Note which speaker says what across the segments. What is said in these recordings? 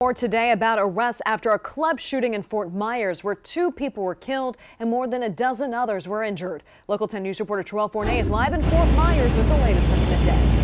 Speaker 1: More today about arrests after a club shooting in Fort Myers where 2 people were killed and more than a dozen others were injured. Local 10 News reporter Terrell Fournay is live in Fort Myers with the latest this midday.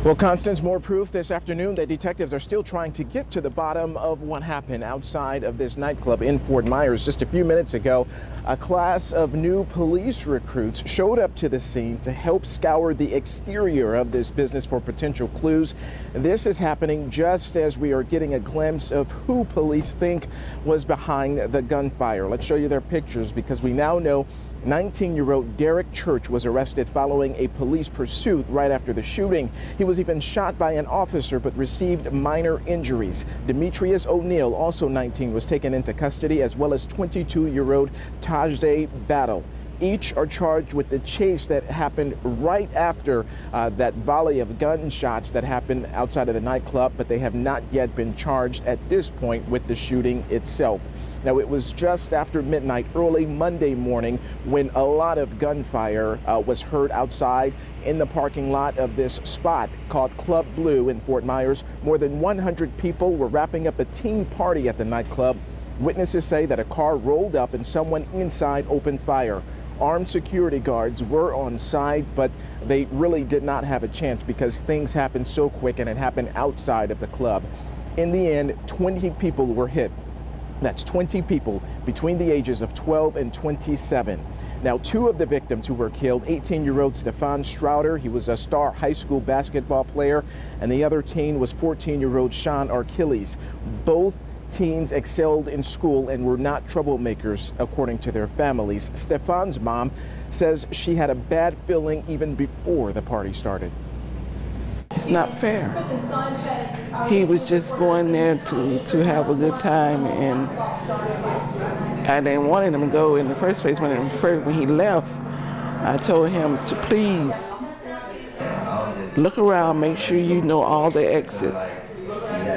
Speaker 2: Well, Constance, more proof this afternoon that detectives are still trying to get to the bottom of what happened outside of this nightclub in Fort Myers. Just a few minutes ago, a class of new police recruits showed up to the scene to help scour the exterior of this business for potential clues. This is happening just as we are getting a glimpse of who police think was behind the gunfire. Let's show you their pictures because we now know 19-year-old Derek Church was arrested following a police pursuit right after the shooting. He was even shot by an officer but received minor injuries. Demetrius O'Neill, also 19, was taken into custody, as well as 22-year-old Tajay Battle. Each are charged with the chase that happened right after that volley of gunshots that happened outside of the nightclub, but they have not yet been charged at this point with the shooting itself. Now, it was just after midnight early Monday morning when a lot of gunfire was heard outside in the parking lot of this spot called Club Blue in Fort Myers. More than 100 people were wrapping up a teen party at the nightclub. Witnesses say that a car rolled up and someone inside opened fire. Armed security guards were on site, but they really did not have a chance because things happened so quick and it happened outside of the club. In the end, 20 people were hit. That's 20 people between the ages of 12 and 27. Now, 2 of the victims who were killed, 18-year-old Stefan Strouder, he was a star high school basketball player, and the other teen was 14-year-old Sean Achilles. Both teens excelled in school and were not troublemakers, according to their families. Stefan's mom says she had a bad feeling even before the party started.
Speaker 3: It's not fair. He was just going there to have a good time, and I didn't want him to go in the first place. When he left, I told him to please look around, make sure you know all the exits.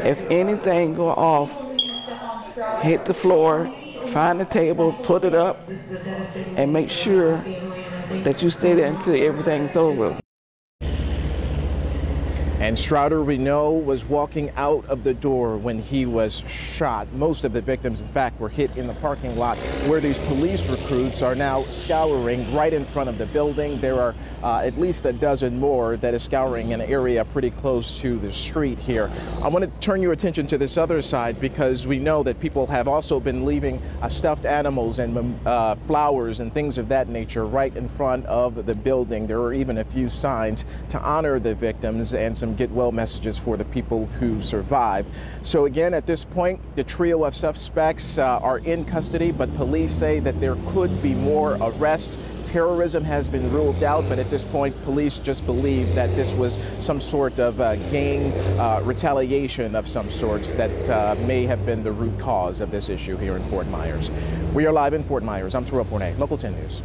Speaker 3: If anything go off, hit the floor, find the table, put it up, and make sure that you stay there until everything's over.
Speaker 2: And Strouder, we know, was walking out of the door when he was shot. Most of the victims, in fact, were hit in the parking lot where these police recruits are now scouring right in front of the building. There are at least a dozen more that is scouring an area pretty close to the street here. I want to turn your attention to this other side because we know that people have also been leaving stuffed animals and flowers and things of that nature right in front of the building. There are even a few signs to honor the victims and some get well messages for the people who survived. So again, at this point, the trio of suspects are in custody, but police say that there could be more arrests. Terrorism has been ruled out, but at this point, police just believe that this was some sort of gang retaliation of some sorts that may have been the root cause of this issue here in Fort Myers. We are live in Fort Myers. I'm Terrell Fournay, Local 10 News.